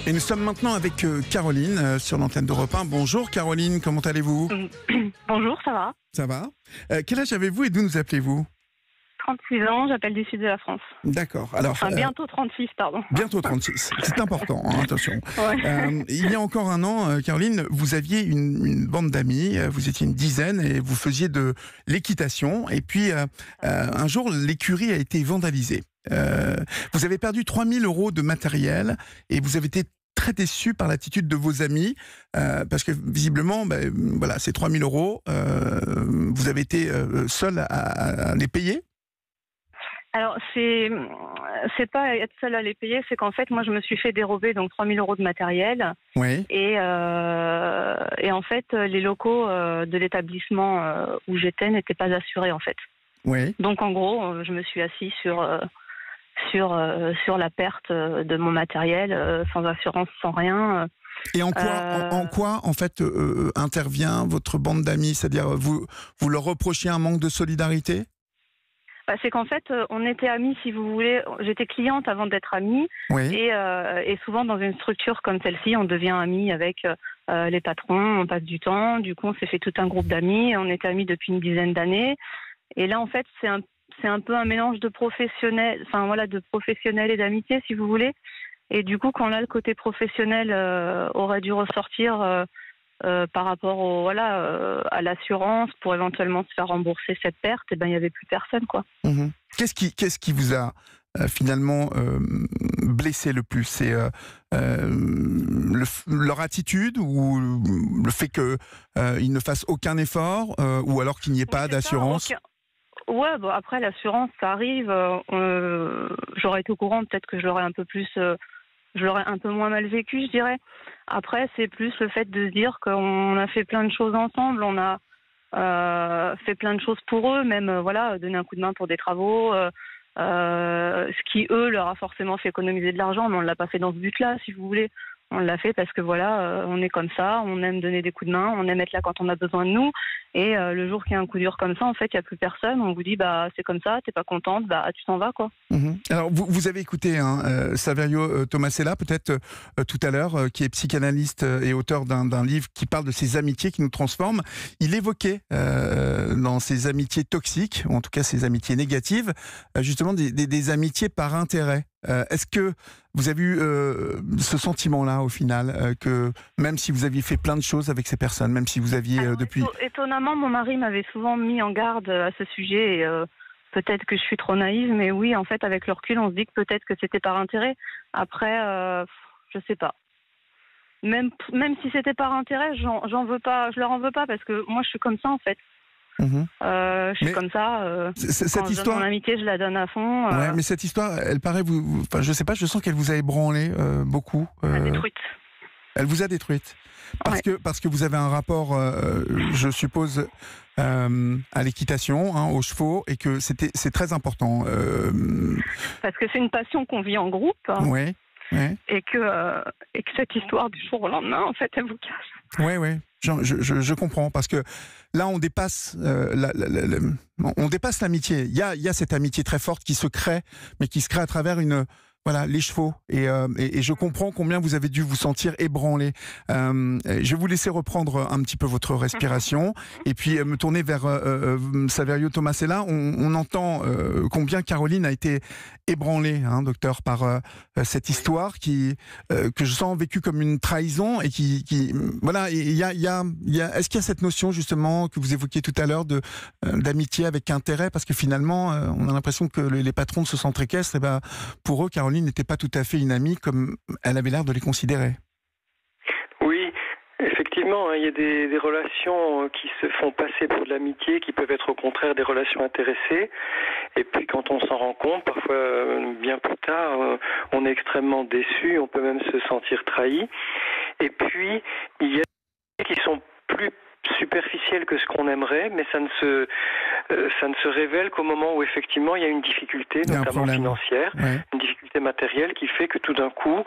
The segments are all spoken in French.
Et nous sommes maintenant avec Caroline sur l'antenne d'Europe 1. Bonjour Caroline, comment allez-vous? Bonjour, ça va? Ça va. Quel âge avez-vous et d'où nous appelez-vous? 36 ans, j'appelle du sud de la France. D'accord. Alors, Enfin, bientôt 36, pardon. Bientôt 36, c'est important, hein, attention. Ouais. Il y a encore un an, Caroline, vous aviez une bande d'amis, vous étiez une dizaine et vous faisiez de l'équitation. Et puis, un jour, l'écurie a été vandalisée. Vous avez perdu 3 000 € de matériel et vous avez été très déçu par l'attitude de vos amis, parce que visiblement, voilà, ces 3 000 €, vous avez été seul à les payer. Alors, c'est pas être seul à les payer, c'est qu'en fait, moi, je me suis fait dérober donc 3 000 € de matériel. Oui. Et en fait, les locaux de l'établissement où j'étais n'étaient pas assurés, en fait. Oui. Donc, en gros, je me suis assis sur la perte de mon matériel, sans assurance, sans rien. Et en quoi, en fait, intervient votre bande d'amis? C'est-à-dire, vous leur reprochez un manque de solidarité? C'est qu'en fait, on était amis, si vous voulez. J'étais cliente avant d'être amie. Oui. Et souvent, dans une structure comme celle-ci, on devient amis avec les patrons, on passe du temps. Du coup, on s'est fait tout un groupe d'amis. On était amis depuis une dizaine d'années. Et là, en fait, c'est un peu un mélange de professionnels, de professionnels et d'amitié, si vous voulez. Et du coup, quand là, le côté professionnel aurait dû ressortir par rapport à l'assurance pour éventuellement se faire rembourser cette perte, et il n'y avait plus personne, quoi. Mmh. Qu'est-ce qui vous a finalement blessé le plus? C'est leur attitude ou le fait qu'ils ne fassent aucun effort ou alors qu'il n'y ait pas d'assurance? Ouais, après l'assurance, ça arrive. J'aurais été au courant, peut-être que je l'aurais un peu moins mal vécu, je dirais. Après, c'est plus le fait de se dire qu'on a fait plein de choses ensemble, on a fait plein de choses pour eux, même donner un coup de main pour des travaux, ce qui, eux, leur a forcément fait économiser de l'argent, mais on ne l'a pas fait dans ce but-là, si vous voulez. On l'a fait parce que on est comme ça, on aime donner des coups de main, on aime être là quand on a besoin de nous. Et le jour qu'il y a un coup dur comme ça, en fait, il n'y a plus personne. On vous dit, c'est comme ça, t'es pas contente, tu t'en vas, quoi. Mmh. Alors, vous avez écouté Saverio Tomasella, peut-être tout à l'heure, qui est psychanalyste et auteur d'un livre qui parle de ces amitiés qui nous transforment. Il évoquait dans ces amitiés toxiques, ou en tout cas ces amitiés négatives, justement des amitiés par intérêt. Est-ce que vous avez eu ce sentiment-là au final, que même si vous aviez fait plein de choses avec ces personnes, même si vous aviez depuis... Étonnamment, mon mari m'avait souvent mis en garde à ce sujet, et peut-être que je suis trop naïve, mais oui, en fait, avec le recul, on se dit que peut-être que c'était par intérêt. Après, je sais pas. Même si c'était par intérêt, j'en veux pas, je leur en veux pas, parce que moi, je suis comme ça, en fait. Mmh. Je suis comme ça. Cette histoire, mon amitié, je la donne à fond. Ouais, mais cette histoire, elle paraît je sais pas, je sens qu'elle vous a ébranlé beaucoup. Détruite. Elle vous a détruite parce que vous avez un rapport, je suppose, à l'équitation, aux chevaux, et que c'est très important. Parce que c'est une passion qu'on vit en groupe. Oui. Ouais. Et que cette histoire du jour au lendemain, en fait, elle vous casse. Oui. Je comprends, parce que là, on dépasse on dépasse l'amitié. Il y a cette amitié très forte qui se crée, mais qui se crée à travers les chevaux. Et je comprends combien vous avez dû vous sentir ébranlé. Je vais vous laisser reprendre un petit peu votre respiration et puis me tourner vers Saverio Tomasella. On entend combien Caroline a été ébranlée, docteur, par cette histoire que je sens vécue comme une trahison, et voilà. Est-ce qu'il y a cette notion justement que vous évoquiez tout à l'heure d'amitié avec intérêt, parce que finalement on a l'impression que les patrons de ce centre équestre, pour eux, Caroline n'était pas tout à fait une amie comme elle avait l'air de les considérer. Oui, effectivement, il y a des relations qui se font passer pour de l'amitié, qui peuvent être au contraire des relations intéressées. Et puis quand on s'en rend compte, parfois bien plus tard, on est extrêmement déçu, on peut même se sentir trahi. Et puis, il y a des qui sont plus superficielles que ce qu'on aimerait, mais ça ne se révèle qu'au moment où effectivement il y a une difficulté, notamment financière, une difficulté matérielle qui fait que tout d'un coup,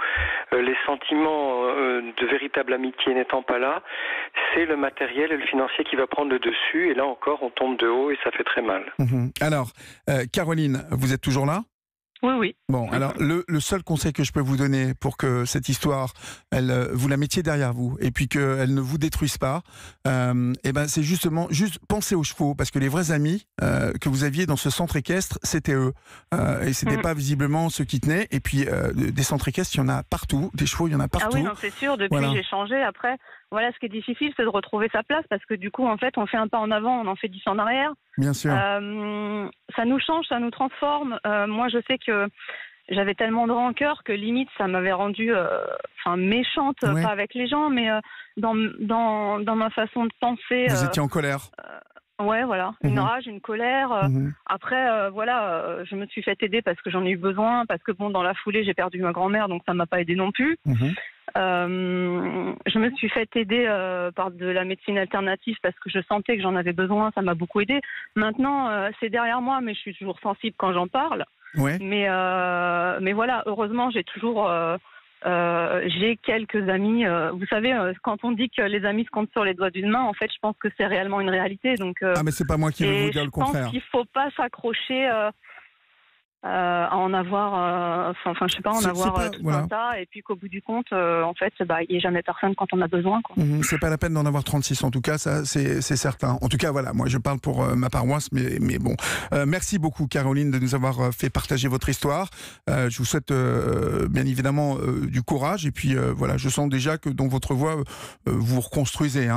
les sentiments de véritable amitié n'étant pas là, c'est le matériel et le financier qui va prendre le dessus, et là encore on tombe de haut et ça fait très mal. Alors, Caroline, vous êtes toujours là ? Oui, oui. Bon, alors le seul conseil que je peux vous donner pour que cette histoire, vous la mettiez derrière vous et puis qu'elle ne vous détruise pas, et ben c'est justement juste penser aux chevaux, parce que les vrais amis que vous aviez dans ce centre équestre, c'était eux, et c'était pas visiblement ceux qui tenaient. Et puis des centres équestres, il y en a partout, des chevaux, il y en a partout. Ah oui, non, c'est sûr. Depuis, Voilà. j'ai changé. Après, voilà, ce qui est difficile, c'est de retrouver sa place, parce que du coup, en fait, on fait un pas en avant, on en fait 10 en arrière. Bien sûr. Ça nous change, ça nous transforme. Moi, je sais que j'avais tellement de rancœur que limite, ça m'avait rendue méchante, Ouais. pas avec les gens, mais dans ma façon de penser. Vous étiez en colère. Ouais, voilà, une rage, une colère. Mhm. Après, je me suis fait aider parce que j'en ai eu besoin, parce que bon, dans la foulée, j'ai perdu ma grand-mère, donc ça m'a pas aidé non plus. Mhm. Je me suis fait aider par de la médecine alternative parce que je sentais que j'en avais besoin, ça m'a beaucoup aidé. Maintenant, c'est derrière moi, mais je suis toujours sensible quand j'en parle. Ouais. Mais voilà, heureusement, j'ai toujours j'ai quelques amis. Vous savez, quand on dit que les amis se comptent sur les doigts d'une main, en fait, je pense que c'est réellement une réalité. Donc, Ah, mais c'est pas moi qui vais et vous dire le je pense contraire. qu'il faut pas s'accrocher à en avoir, je sais pas, en C'est avoir pas- tout voilà. un tas, et puis qu'au bout du compte, en fait, il n'y a jamais personne quand on a besoin, quoi. C'est pas la peine d'en avoir 36, en tout cas, ça c'est certain. En tout cas, voilà, moi je parle pour ma paroisse, mais bon. Merci beaucoup, Caroline, de nous avoir fait partager votre histoire. Je vous souhaite bien évidemment du courage, et puis voilà, je sens déjà que dans votre voix, vous reconstruisez, hein.